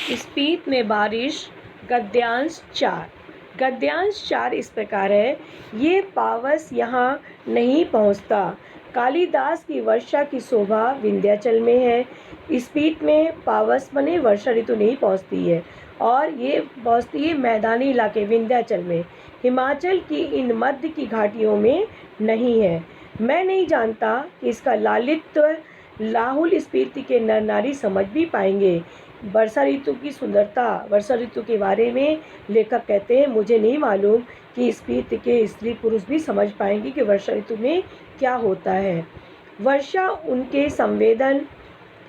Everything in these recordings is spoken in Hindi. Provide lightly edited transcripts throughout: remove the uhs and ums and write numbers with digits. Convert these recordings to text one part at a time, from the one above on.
स्पीत में बारिश। गद्यांश 4। गद्यांश 4 इस प्रकार है, ये पावस यहाँ नहीं पहुँचता। कालिदास की वर्षा की शोभा विंध्याचल में है। स्पीत में पावस बने वर्षा ऋतु नहीं पहुँचती है और ये पहुँचती है मैदानी इलाके विंध्याचल में। हिमाचल की इन मध्य की घाटियों में नहीं है। मैं नहीं जानता कि इसका लालित्य लाहुल स्पीति के नर नारी समझ भी पाएंगे। वर्षा ऋतु की सुंदरता, वर्षा ऋतु के बारे में लेखक कहते हैं, मुझे नहीं मालूम कि स्पीति के स्त्री पुरुष भी समझ पाएंगे कि वर्षा ऋतु में क्या होता है। वर्षा उनके संवेदन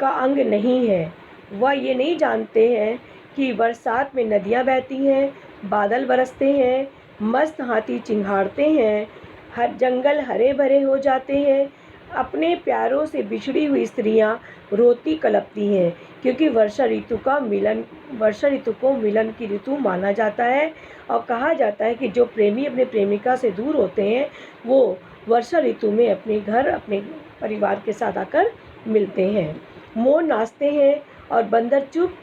का अंग नहीं है। वह ये नहीं जानते हैं कि बरसात में नदियाँ बहती हैं, बादल बरसते हैं, मस्त हाथी चिंघाड़ते हैं, हर जंगल हरे भरे हो जाते हैं। अपने प्यारों से बिछड़ी हुई स्त्रियां रोती कलपती हैं, क्योंकि वर्षा ऋतु को मिलन की ऋतु माना जाता है और कहा जाता है कि जो प्रेमी अपने प्रेमिका से दूर होते हैं वो वर्षा ऋतु में अपने घर, अपने परिवार के साथ आकर मिलते हैं। मोर नाचते हैं और बंदर चुप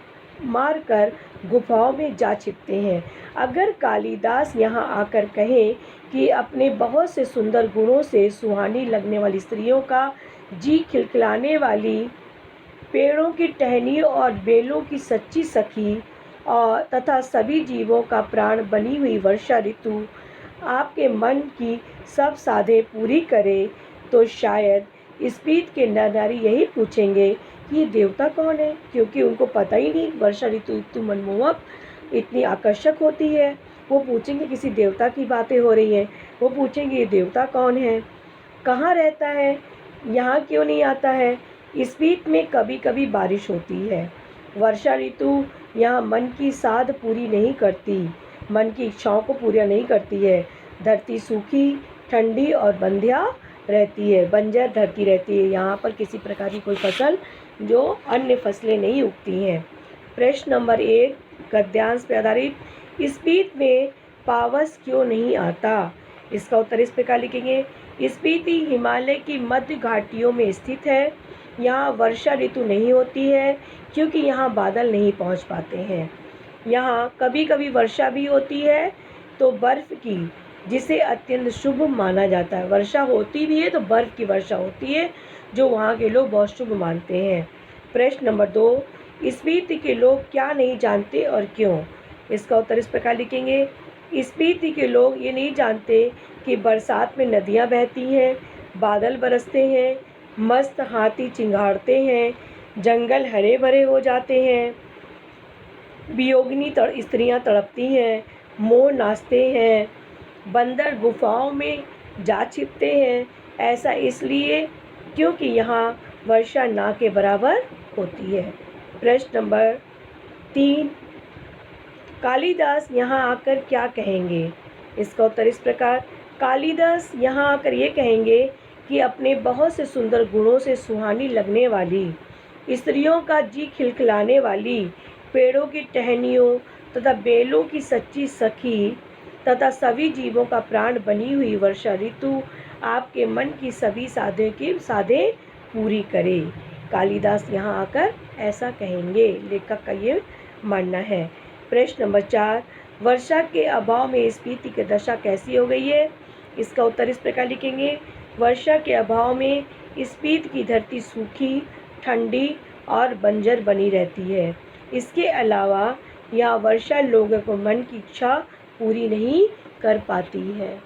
मार कर गुफाओं में जा छिपते हैं। अगर कालिदास यहाँ आकर कहे कि अपने बहुत से सुंदर गुणों से सुहानी लगने वाली स्त्रियों का जी खिलखिलाने वाली, पेड़ों की टहनियों और बेलों की सच्ची सखी और तथा सभी जीवों का प्राण बनी हुई वर्षा ऋतु आपके मन की सब साधे पूरी करे, तो शायद स्पीत के नर नारी यही पूछेंगे कि ये देवता कौन है, क्योंकि उनको पता ही नहीं वर्षा ऋतु इतनी मनमोहक, इतनी आकर्षक होती है। वो पूछेंगे किसी देवता की बातें हो रही हैं, वो पूछेंगे ये देवता कौन है, कहाँ रहता है, यहाँ क्यों नहीं आता है। स्पीत में कभी कभी बारिश होती है। वर्षा ऋतु यहाँ मन की साध पूरी नहीं करती, मन की इच्छाओं को पूरा नहीं करती है। धरती सूखी, ठंडी और बंध्या रहती है, बंजर धरती रहती है। यहाँ पर किसी प्रकार की कोई फसल, जो अन्य फसलें नहीं उगती हैं। प्रश्न नंबर 1 गद्यांश पर आधारित, स्पीत में पावस क्यों नहीं आता? इसका उत्तर इस प्रकार लिखेंगे। स्पीति हिमालय की मध्य घाटियों में स्थित है। यहाँ वर्षा ऋतु नहीं होती है क्योंकि यहाँ बादल नहीं पहुँच पाते हैं। यहाँ कभी कभी वर्षा भी होती है तो बर्फ़ की, जिसे अत्यंत शुभ माना जाता है। वर्षा होती भी है तो बर्फ़ की वर्षा होती है, जो वहाँ के लोग बहुत शुभ मानते हैं। प्रश्न नंबर 2 स्पीति के लोग क्या नहीं जानते और क्यों? इसका उत्तर इस प्रकार लिखेंगे। स्पीति के लोग ये नहीं जानते कि बरसात में नदियाँ बहती हैं, बादल बरसते हैं, मस्त हाथी चिंघाड़ते हैं, जंगल हरे भरे हो जाते हैं, वियोगिनी स्त्रियाँ तड़पती हैं, मोर नाचते हैं, बंदर गुफाओं में जा छिपते हैं। ऐसा इसलिए क्योंकि यहाँ वर्षा ना के बराबर होती है। प्रश्न नंबर 3 कालिदास यहाँ आकर क्या कहेंगे? इसका उत्तर इस प्रकार। कालिदास यहाँ आकर ये कहेंगे कि अपने बहुत से सुंदर गुणों से सुहानी लगने वाली, स्त्रियों का जी खिलखिलाने वाली, पेड़ों की टहनियों तथा बेलों की सच्ची सखी तथा सभी जीवों का प्राण बनी हुई वर्षा ऋतु आपके मन की सभी साधे पूरी करे। कालिदास यहाँ आकर ऐसा कहेंगे, लेखक का ये मानना है। प्रश्न नंबर 4 वर्षा के अभाव में स्पीति की दशा कैसी हो गई है? इसका उत्तर इस प्रकार लिखेंगे। वर्षा के अभाव में स्पीत की धरती सूखी, ठंडी और बंजर बनी रहती है। इसके अलावा यहाँ वर्षा लोगों को मन की इच्छा पूरी नहीं कर पाती है।